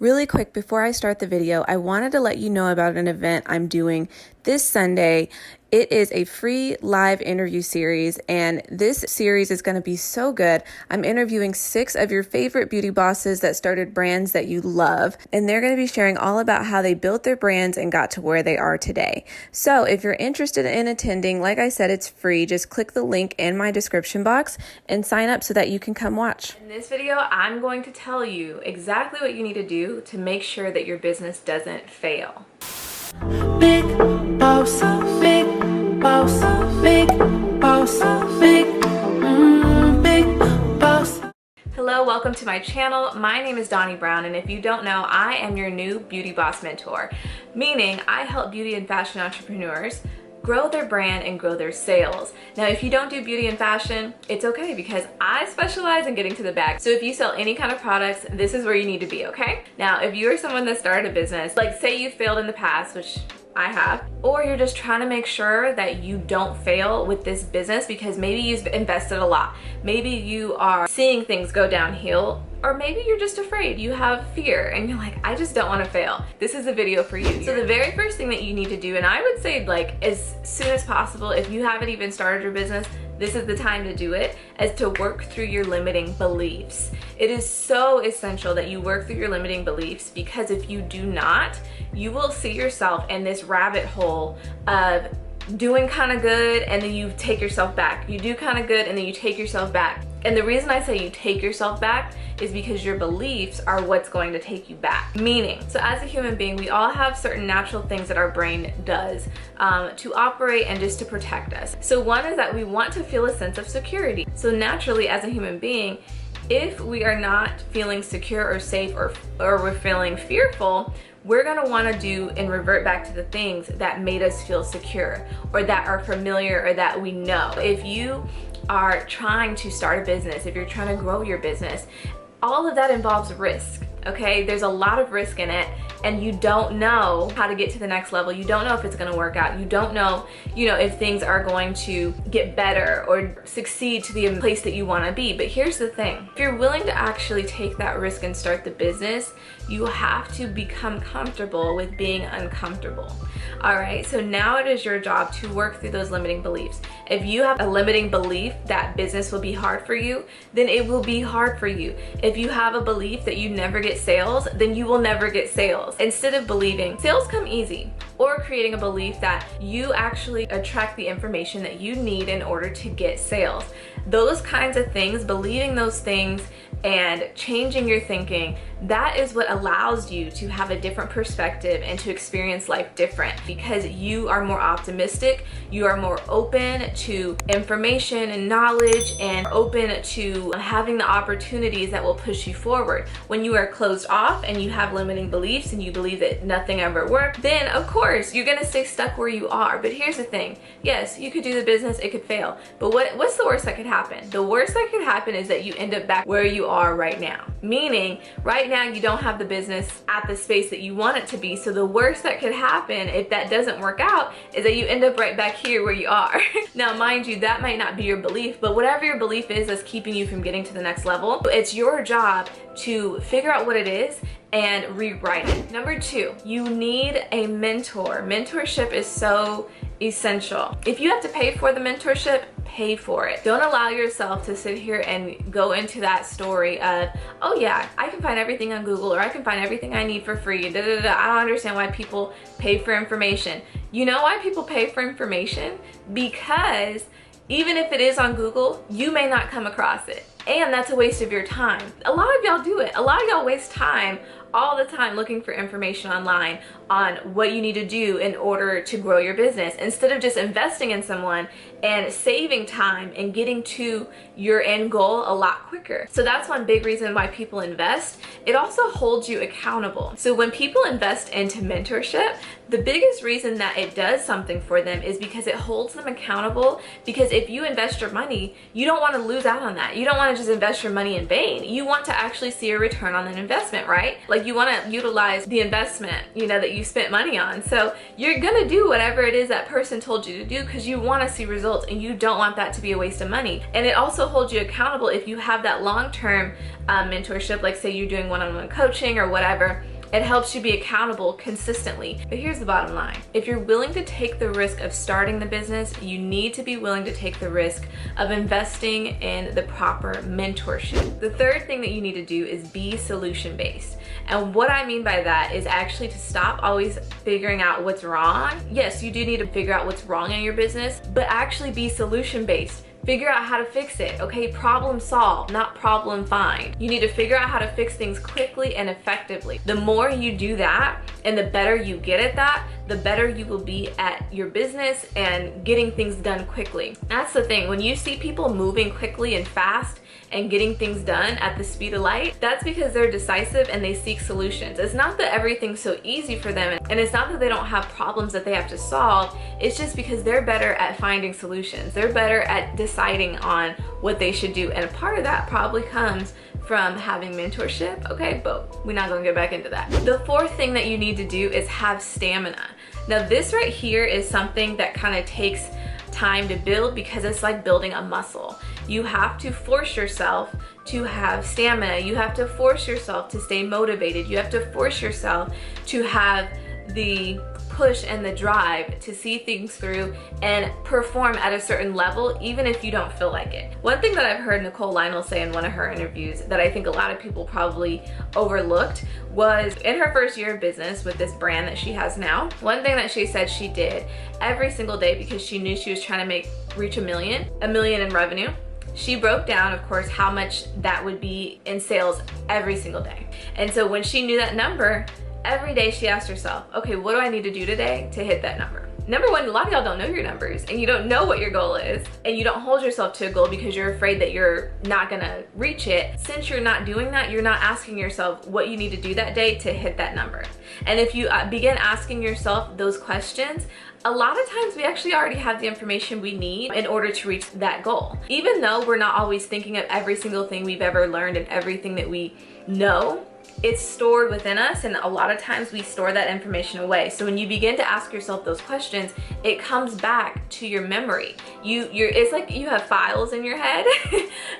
Really quick, before I start the video, I wanted to let you know about an event I'm doing this Sunday. It is a free live interview series, and this series is going to be so good. I'm interviewing 6 of your favorite beauty bosses that started brands that you love, and they're going to be sharing all about how they built their brands and got to where they are today. So if you're interested in attending, like I said, it's free. Just click the link in my description box and sign up so that you can come watch. In this video, I'm going to tell you exactly what you need to do to make sure that your business doesn't fail. Big boss, big boss, big boss, big boss. Hello, welcome to my channel. My name is Donnie Brown, and if you don't know, I am your new beauty boss mentor, meaning I help beauty and fashion entrepreneurs grow their brand and grow their sales. Now, if you don't do beauty and fashion, it's okay because I specialize in getting to the bag. So if you sell any kind of products, this is where you need to be, okay? Now, if you are someone that started a business, like say you failed in the past, which I have, or you're just trying to make sure that you don't fail with this business because maybe you've invested a lot. Maybe you are seeing things go downhill, or maybe you're just afraid, you have fear, and you're like, I just don't want to fail. This is a video for you. So the very first thing that you need to do, and I would say like as soon as possible, if you haven't even started your business, this is the time to do it, is to work through your limiting beliefs. It is so essential that you work through your limiting beliefs, because if you do not, you will see yourself in this rabbit hole of doing kind of good and then you take yourself back. You do kind of good and then you take yourself back. And the reason I say you take yourself back is because your beliefs are what's going to take you back. Meaning, so as a human being, we all have certain natural things that our brain does to operate and just to protect us. So one is that we want to feel a sense of security. So naturally, as a human being, if we are not feeling secure or safe, or we're feeling fearful, we're gonna wanna do and revert back to the things that made us feel secure, or that are familiar, or that we know. If you are trying to start a business, if you're trying to grow your business, all of that involves risk, okay? There's a lot of risk in it, and you don't know how to get to the next level. You don't know if it's gonna work out. You don't know, if things are going to get better or succeed to the place that you wanna be. But here's the thing. If you're willing to actually take that risk and start the business, you have to become comfortable with being uncomfortable. All right, so now it is your job to work through those limiting beliefs. If you have a limiting belief that business will be hard for you, then it will be hard for you. If you have a belief that you never get sales, then you will never get sales. Instead of believing sales come easy, or creating a belief that you actually attract the information that you need in order to get sales. Those kinds of things, believing those things and changing your thinking, that is what allows you to have a different perspective and to experience life different, because you are more optimistic, you are more open to information and knowledge, and open to having the opportunities that will push you forward. When you are closed off and you have limiting beliefs and you believe that nothing ever worked, then of course you're gonna stay stuck where you are. But here's the thing, yes, you could do the business, it could fail, but what's the worst that could happen? The worst that could happen is that you end up back where you are right now. Meaning, right now you don't have the business at the space that you want it to be. So the worst that could happen if that doesn't work out is that you end up right back here where you are. Now, mind you, that might not be your belief, but whatever your belief is that's keeping you from getting to the next level, it's your job to figure out what it is and rewrite it. Number 2, you need a mentor. Mentorship is so essential. If you have to pay for the mentorship, pay for it. Don't allow yourself to sit here and go into that story of, oh yeah, I can find everything on Google, or I can find everything I need for free. Da, da, da. I don't understand why people pay for information. You know why people pay for information? Because even if it is on Google, you may not come across it. And that's a waste of your time. A lot of y'all do it. A lot of y'all waste time all the time looking for information online on what you need to do in order to grow your business, instead of just investing in someone and saving time and getting to your end goal a lot quicker. So that's one big reason why people invest. It also holds you accountable. So when people invest into mentorship, the biggest reason that it does something for them is because it holds them accountable. Because if you invest your money, you don't want to lose out on that. You don't want to just invest your money in vain. You want to actually see a return on an investment, right? Like you want to utilize the investment, that you spent money on. So you're gonna do whatever it is that person told you to do because you want to see results and you don't want that to be a waste of money. And it also holds you accountable if you have that long-term mentorship, like say you're doing one-on-one coaching or whatever. It helps you be accountable consistently. But here's the bottom line. If you're willing to take the risk of starting the business, you need to be willing to take the risk of investing in the proper mentorship. The third thing that you need to do is be solution-based. And what I mean by that is actually to stop always figuring out what's wrong. Yes, you do need to figure out what's wrong in your business, but actually be solution-based. Figure out how to fix it, okay? Problem solve, not problem find. You need to figure out how to fix things quickly and effectively. The more you do that and the better you get at that, the better you will be at your business and getting things done quickly. That's the thing. When you see people moving quickly and fast and getting things done at the speed of light, that's because they're decisive and they seek solutions. It's not that everything's so easy for them, and it's not that they don't have problems that they have to solve. It's just because they're better at finding solutions. They're better at deciding on what they should do. And a part of that probably comes from having mentorship, okay? But we're not gonna get back into that. The fourth thing that you need to do is have stamina. Now this right here is something that kind of takes time to build because it's like building a muscle. You have to force yourself to have stamina. You have to force yourself to stay motivated. You have to force yourself to have the push and the drive to see things through and perform at a certain level, even if you don't feel like it. One thing that I've heard Nicole Lionel say in one of her interviews that I think a lot of people probably overlooked was in her first year of business with this brand that she has now. One thing that she said she did every single day, because she knew she was trying to reach a million in revenue, she broke down, of course, how much that would be in sales every single day. And so when she knew that number, every day she asked herself, okay, what do I need to do today to hit that number? Number one, a lot of y'all don't know your numbers and you don't know what your goal is, and you don't hold yourself to a goal because you're afraid that you're not gonna reach it. Since you're not doing that, you're not asking yourself what you need to do that day to hit that number. And if you begin asking yourself those questions, a lot of times we actually already have the information we need in order to reach that goal. Even though we're not always thinking of every single thing we've ever learned and everything that we know, it's stored within us, and a lot of times we store that information away. So when you begin to ask yourself those questions, it comes back to your memory. It's like you have files in your head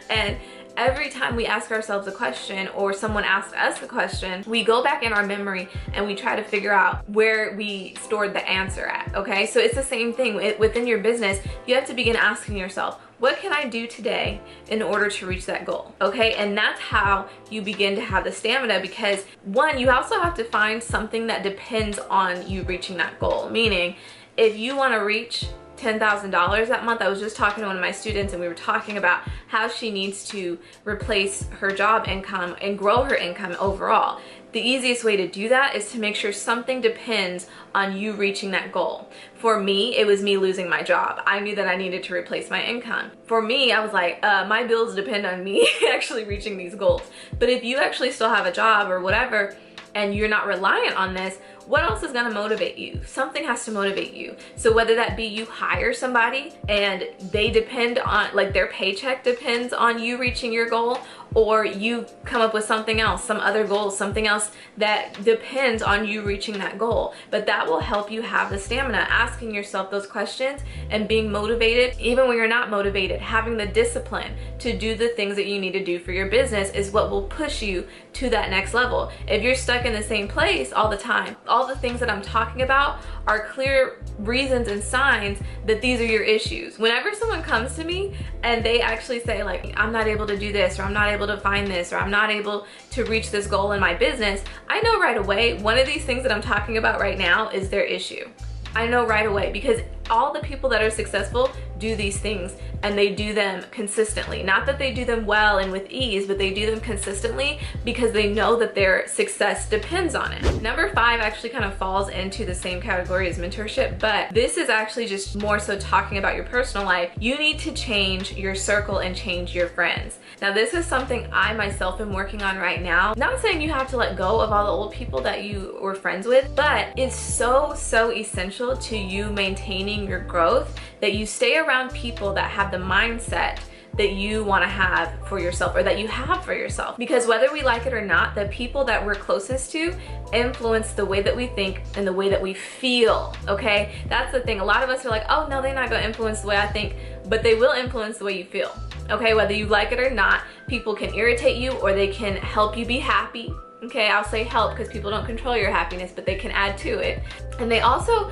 and every time we ask ourselves a question or someone asks us a question, we go back in our memory and we try to figure out where we stored the answer at, okay? So it's the same thing within your business. You have to begin asking yourself, what can I do today in order to reach that goal, okay? And that's how you begin to have the stamina, because one, you also have to find something that depends on you reaching that goal. Meaning, if you wanna reach $10,000 that month. I was just talking to one of my students and we were talking about how she needs to replace her job income and grow her income overall. The easiest way to do that is to make sure something depends on you reaching that goal. For me, it was me losing my job. I knew that I needed to replace my income. For me, I was like, my bills depend on me actually reaching these goals. But if you actually still have a job or whatever, and you're not reliant on this, what else is gonna motivate you? Something has to motivate you. So whether that be you hire somebody and they depend on, like their paycheck depends on you reaching your goal, or you come up with something else, some other goal, something else that depends on you reaching that goal. But that will help you have the stamina, asking yourself those questions and being motivated, even when you're not motivated. Having the discipline to do the things that you need to do for your business is what will push you to that next level. If you're stuck in the same place all the time, all the things that I'm talking about are clear reasons and signs that these are your issues. Whenever someone comes to me and they actually say like, I'm not able to do this, or I'm not able to find this, or I'm not able to reach this goal in my business, I know right away one of these things that I'm talking about right now is their issue. I know right away, because all the people that are successful do these things and they do them consistently. Not that they do them well and with ease, but they do them consistently because they know that their success depends on it. Number 5 actually kind of falls into the same category as mentorship, but this is actually just more so talking about your personal life. You need to change your circle and change your friends. Now this is something I myself am working on right now. Not saying you have to let go of all the old people that you were friends with, but it's so essential to you maintaining your growth that you stay around people that have the mindset that you want to have for yourself, or that you have for yourself. Because whether we like it or not, the people that we're closest to influence the way that we think and the way that we feel, okay? That's the thing. A lot of us are like, oh no, they're not going to influence the way I think, but they will influence the way you feel, okay? Whether you like it or not, people can irritate you or they can help you be happy, Okay, I'll say help because people don't control your happiness, but they can add to it. And they also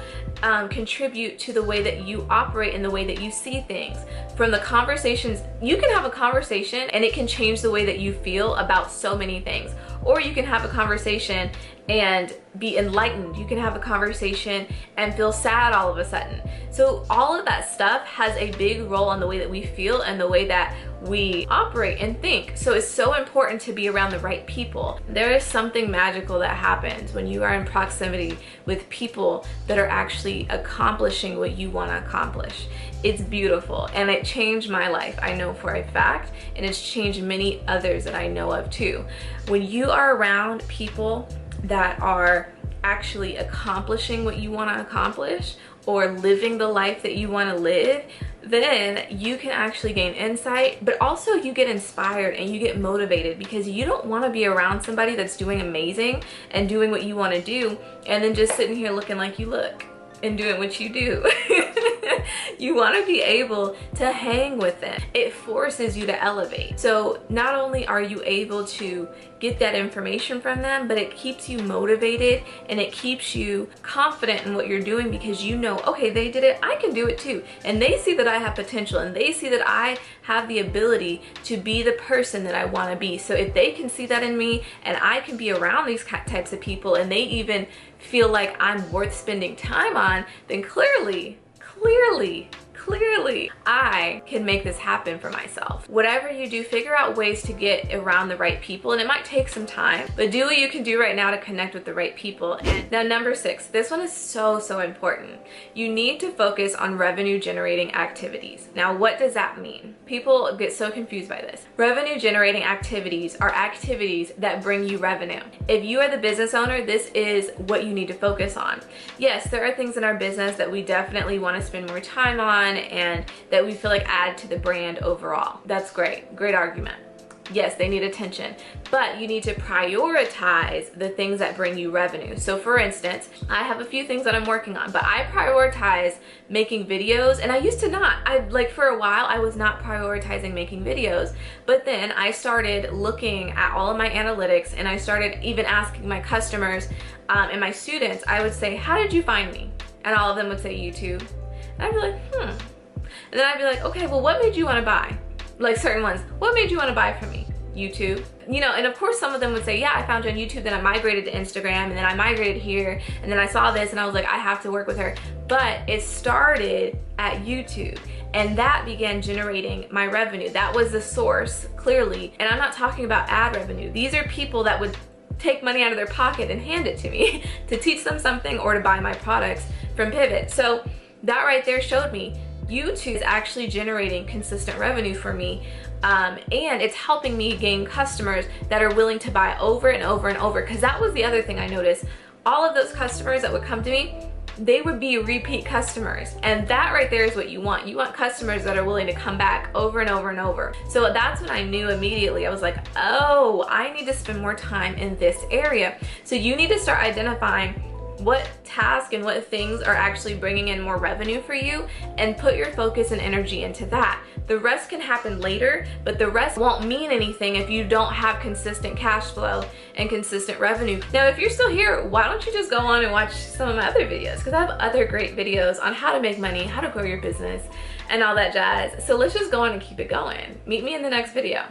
contribute to the way that you operate and the way that you see things. From the conversations, you can have a conversation and it can change the way that you feel about so many things. Or you can have a conversation and be enlightened. You can have a conversation and feel sad all of a sudden. So all of that stuff has a big role on the way that we feel and the way that we operate and think. So it's so important to be around the right people. There is something magical that happens when you are in proximity with people that are actually accomplishing what you want to accomplish. It's beautiful, and it changed my life, I know for a fact, and it's changed many others that I know of too. When you are around people that are actually accomplishing what you want to accomplish or living the life that you want to live, then you can actually gain insight, but also you get inspired and you get motivated, because you don't want to be around somebody that's doing amazing and doing what you want to do and then just sitting here looking like you look and doing what you do. You want to be able to hang with them. It forces you to elevate. So not only are you able to get that information from them, but it keeps you motivated and it keeps you confident in what you're doing, because you know, okay, they did it, I can do it too. And they see that I have potential and they see that I have the ability to be the person that I want to be. So if they can see that in me and I can be around these types of people and they even feel like I'm worth spending time on, then clearly I can make this happen for myself. Whatever you do, figure out ways to get around the right people, and it might take some time, but do what you can do right now to connect with the right people. And now number 6, this one is so important. You need to focus on revenue generating activities. Now what does that mean? People get so confused by this. Revenue generating activities are activities that bring you revenue. If you are the business owner, this is what you need to focus on. Yes, there are things in our business that we definitely want to spend more time on and that we feel like add to the brand overall. That's great argument. Yes, they need attention, but you need to prioritize the things that bring you revenue. So for instance, I have a few things that I'm working on, but I prioritize making videos, and I used to not. For a while, I was not prioritizing making videos, but then I started looking at all of my analytics, and I started even asking my customers and my students. I would say, how did you find me? And all of them would say YouTube. And I'd be like, And then I'd be like, okay, well, what made you want to buy? Like certain ones, what made you want to buy from me? YouTube. You know, and of course some of them would say, yeah, I found you on YouTube, then I migrated to Instagram, and then I migrated here, and then I saw this, and I was like, I have to work with her. But it started at YouTube, and that began generating my revenue. That was the source, clearly. And I'm not talking about ad revenue. These are people that would take money out of their pocket and hand it to me to teach them something or to buy my products from Pivot. So that right there showed me YouTube is actually generating consistent revenue for me, and it's helping me gain customers that are willing to buy over and over and over, because that was the other thing I noticed. All of those customers that would come to me, they would be repeat customers, and that right there is what you want. You want customers that are willing to come back over and over and over. So that's when I knew immediately. I was like, oh, I need to spend more time in this area. So you need to start identifying what task and what things are actually bringing in more revenue for you, and put your focus and energy into that. The rest can happen later, but the rest won't mean anything if you don't have consistent cash flow and consistent revenue. Now, if you're still here, why don't you just go on and watch some of my other videos, because I have other great videos on how to make money, how to grow your business, and all that jazz. So let's just go on and keep it going. Meet me in the next video.